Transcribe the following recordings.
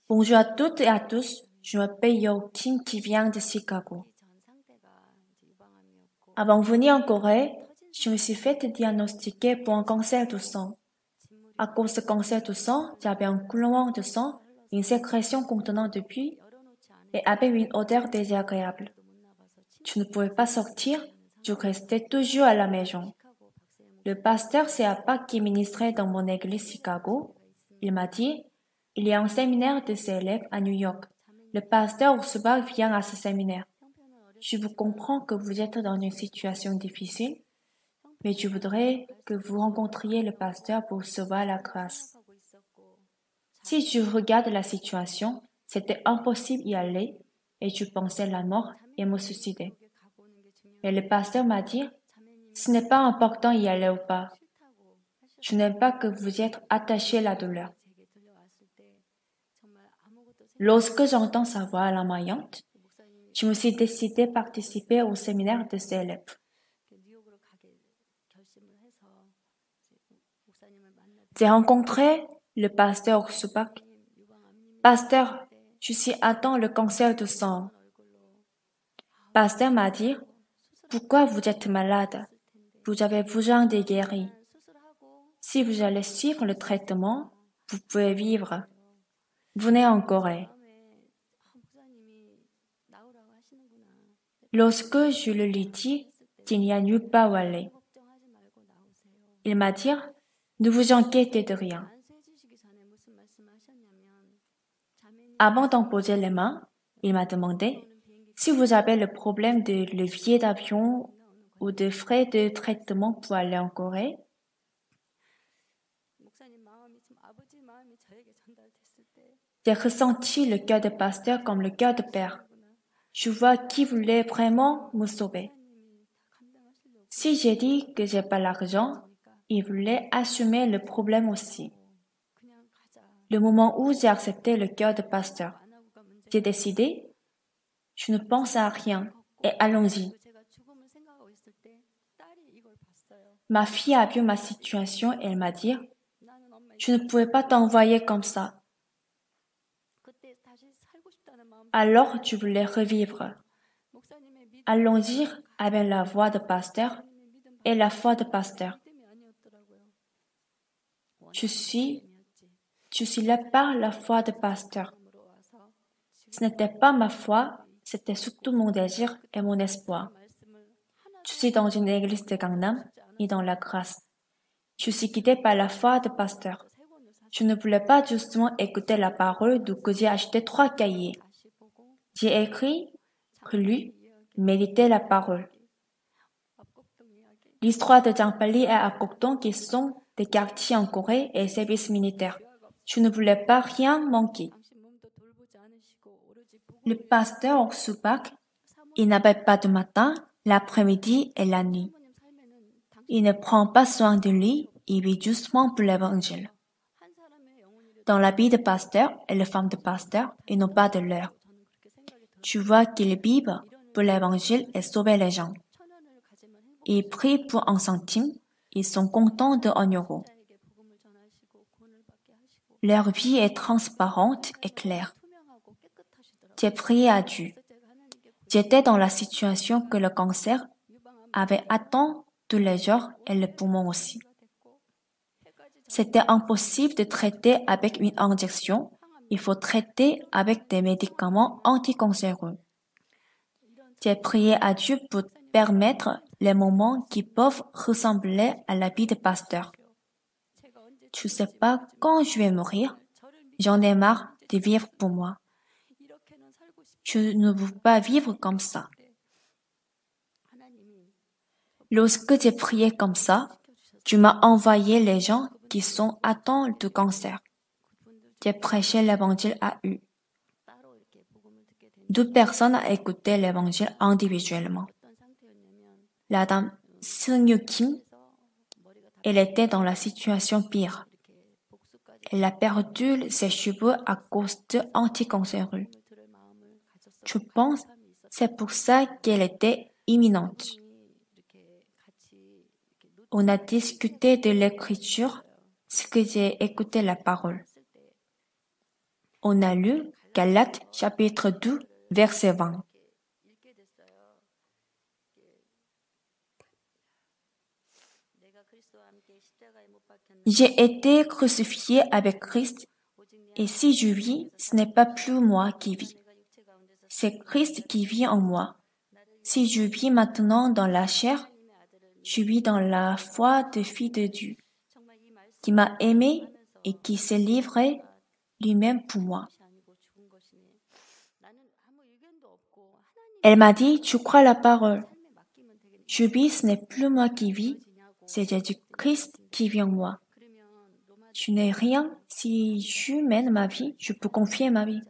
Bonjour à toutes et à tous, je m'appelle Yo Kim qui vient de Chicago. Avant de venir en Corée, je me suis fait diagnostiquer pour un cancer du sang. À cause de cancer du sang, j'avais un coulement de sang, une sécrétion contenant du pus et avait une odeur désagréable. Je ne pouvais pas sortir, je restais toujours à la maison. Le pasteur Seapa qui ministrait dans mon église Chicago, il m'a dit, il y a un séminaire de ses élèves à New York. Le pasteur Ursubak vient à ce séminaire. Je vous comprends que vous êtes dans une situation difficile, mais je voudrais que vous rencontriez le pasteur pour recevoir la grâce. Si je regarde la situation, c'était impossible d'y aller et je pensais à la mort et me suicider. Mais le pasteur m'a dit, ce n'est pas important d'y aller ou pas. Je n'aime pas que vous êtes attaché à la douleur. Lorsque j'entends sa voix larmoyante, je me suis décidé à participer au séminaire de ses élèves. J'ai rencontré le pasteur Supak. Pasteur, je suis atteint le cancer du sang. Pasteur m'a dit, pourquoi vous êtes malade? Vous avez besoin de guérir. Si vous allez suivre le traitement, vous pouvez vivre. Venez en Corée. Lorsque je le lui dis, il n'y a nulle part où aller. Il m'a dit, ne vous inquiétez de rien. Avant d'en poser les mains, il m'a demandé, si vous avez le problème de levier d'avion ou de frais de traitement pour aller en Corée, j'ai ressenti le cœur de pasteur comme le cœur de père. Je vois qui voulait vraiment me sauver. Si j'ai dit que j'ai pas l'argent, il voulait assumer le problème aussi. Le moment où j'ai accepté le cœur de pasteur, j'ai décidé, je ne pense à rien et allons-y. Ma fille a vu ma situation et elle m'a dit, je ne pouvais pas t'envoyer comme ça. Alors tu voulais revivre. Allons-y avec la voix de pasteur et la foi de pasteur. Je suis là par la foi de pasteur. Ce n'était pas ma foi, c'était surtout mon désir et mon espoir. Je suis dans une église de Gangnam et dans la grâce. Je suis guidée par la foi de pasteur. Je ne voulais pas justement écouter la parole, donc j'ai acheté 3 cahiers. J'ai écrit, relu, médité la parole. L'histoire de Jangpali et Apokdong qui sont des quartiers en Corée et services militaires. Je ne voulais pas rien manquer. Le pasteur Subak, il n'avait pas de matin, l'après-midi et la nuit. Il ne prend pas soin de lui, il vit justement pour l'évangile. Dans la vie de pasteur et les femmes de pasteur, ils n'ont pas de l'heure. Tu vois qu'ils vivent pour l'évangile et sauver les gens. Ils prient pour un centime, ils sont contents de 1 euro. Leur vie est transparente et claire. J'ai prié à Dieu. J'étais dans la situation que le cancer avait atteint tous les jours et le poumon aussi. C'était impossible de traiter avec une injection. Il faut traiter avec des médicaments anticancéreux. J'ai prié à Dieu pour permettre les moments qui peuvent ressembler à la vie de pasteur. Je ne sais pas quand je vais mourir. J'en ai marre de vivre pour moi. Je ne veux pas vivre comme ça. Lorsque j'ai prié comme ça, Dieu m'a envoyé les gens qui sont atteints de cancer. J'ai prêché l'évangile à eux. 2 personnes ont écouté l'évangile individuellement. La dame Seung-yu Kim, elle était dans la situation pire. Elle a perdu ses cheveux à cause de anticancéreux. Je pense c'est pour ça qu'elle était imminente. On a discuté de l'écriture, ce que j'ai écouté la parole. On a lu Galates chapitre 2, verset 20. J'ai été crucifié avec Christ, et si je vis, ce n'est pas plus moi qui vis. C'est Christ qui vit en moi. Si je vis maintenant dans la chair, je vis dans la foi de Fils de Dieu, qui m'a aimé et qui s'est livré lui-même pour moi. Elle m'a dit, tu crois la parole. Je vis, ce n'est plus moi qui vis, c'est Jésus-Christ qui vit en moi. Je n'ai rien, si je mène ma vie, je peux confier ma vie.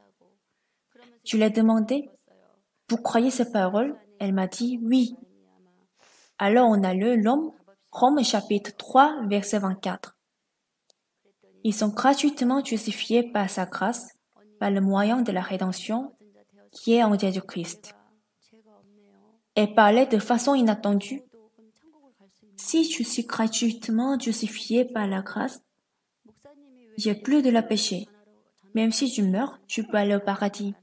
Je lui ai demandé, vous croyez ces paroles? Elle m'a dit, oui. Alors on a lu Romains chapitre 3, verset 24. Ils sont gratuitement justifiés par sa grâce, par le moyen de la rédemption qui est en Jésus-Christ. Elle parlait de façon inattendue. Si je suis gratuitement justifié par la grâce, j'ai plus de la péché. Même si je meurs, je peux aller au paradis.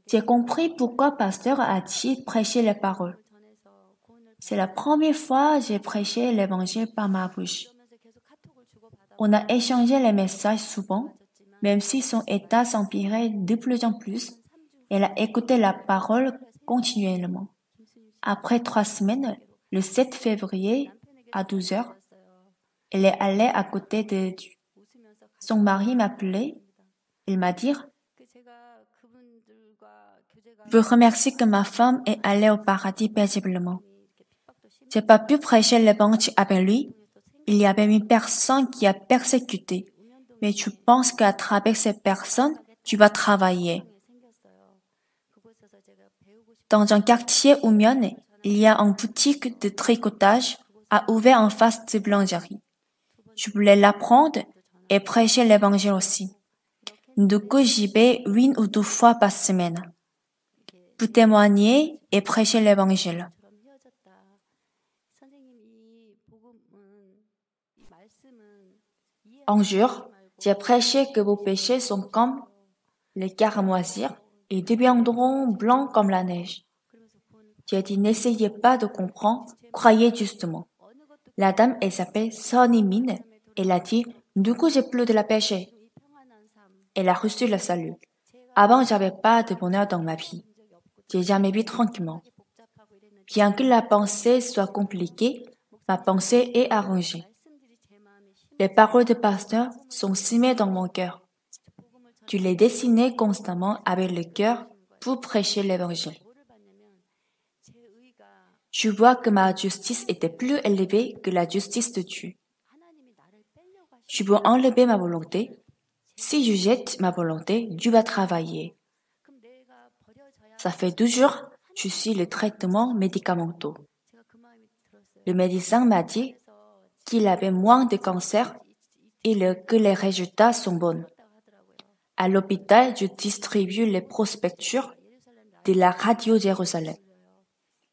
J'ai compris pourquoi pasteur a-t-il prêché les paroles. C'est la première fois que j'ai prêché l'évangile par ma bouche. On a échangé les messages souvent, même si son état s'empirait de plus en plus. Elle a écouté la parole continuellement. Après 3 semaines, le 7 février, à 12 heures, elle est allée à côté de Dieu. Son mari m'appelait. Il m'a dit, je remercie que ma femme est allée au paradis paisiblement. J'ai pas pu prêcher l'évangile avec lui. Il y avait une personne qui a persécuté. Mais tu penses qu'à travers cette personne, tu vas travailler. Dans un quartier où Mion, il y a une boutique de tricotage à ouvert en face de boulangerie. Je voulais l'apprendre et prêcher l'évangile aussi. Du coup, j'y vais 1 ou 2 fois par semaine. Pour témoigner et prêcher l'évangile. Un jour, j'ai prêché que vos péchés sont comme les cares à moisir et deviendront blancs comme la neige. J'ai dit, n'essayez pas de comprendre, croyez justement. La dame, elle s'appelle Sonny Min. Elle a dit, du coup, j'ai plus de la péché. Elle a reçu le salut. Avant, j'avais pas de bonheur dans ma vie. J'ai jamais vécu tranquillement. Bien que la pensée soit compliquée, ma pensée est arrangée. Les paroles de pasteur sont semées dans mon cœur. Tu les dessinais constamment avec le cœur pour prêcher l'évangile. Je vois que ma justice était plus élevée que la justice de Dieu. Je veux enlever ma volonté. Si je jette ma volonté, Dieu va travailler. Ça fait 2 jours, je suis le traitement médicamenteux. Le médecin m'a dit qu'il avait moins de cancer et que les résultats sont bons. À l'hôpital, je distribue les prospectures de la radio Jérusalem.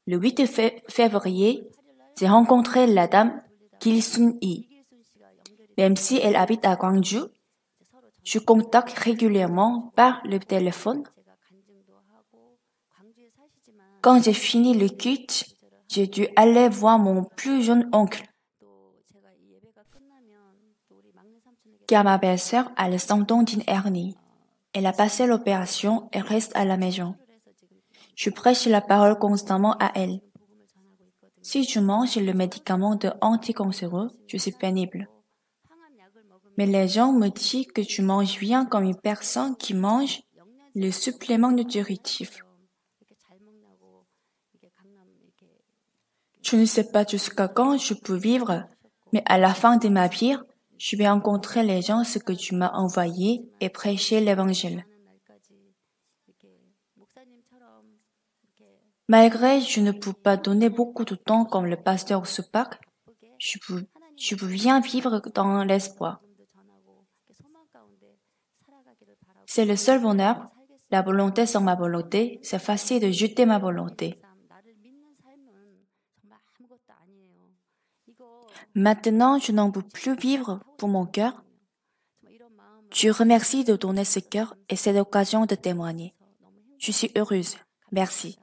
Le 8 février, j'ai rencontré la dame Kim Sun-hee. Même si elle habite à Gwangju, je contacte régulièrement par le téléphone. Quand j'ai fini le culte, j'ai dû aller voir mon plus jeune oncle. Car ma belle-sœur a le symptôme d'une hernie. Elle a passé l'opération et reste à la maison. Je prêche la parole constamment à elle. Si je mange le médicament de anticancéreux, je suis pénible. Mais les gens me disent que tu manges bien comme une personne qui mange le supplément nutritif. Je ne sais pas jusqu'à quand je peux vivre, mais à la fin de ma vie, je vais rencontrer les gens ce que tu m'as envoyé et prêcher l'évangile. Malgré je ne peux pas donner beaucoup de temps comme le pasteur Supak, je peux bien vivre dans l'espoir. C'est le seul bonheur. La volonté sans ma volonté, c'est facile de jeter ma volonté. Maintenant, je n'en peux plus vivre pour mon cœur. Je remercie de donner ce cœur et cette occasion de témoigner. Je suis heureuse. Merci.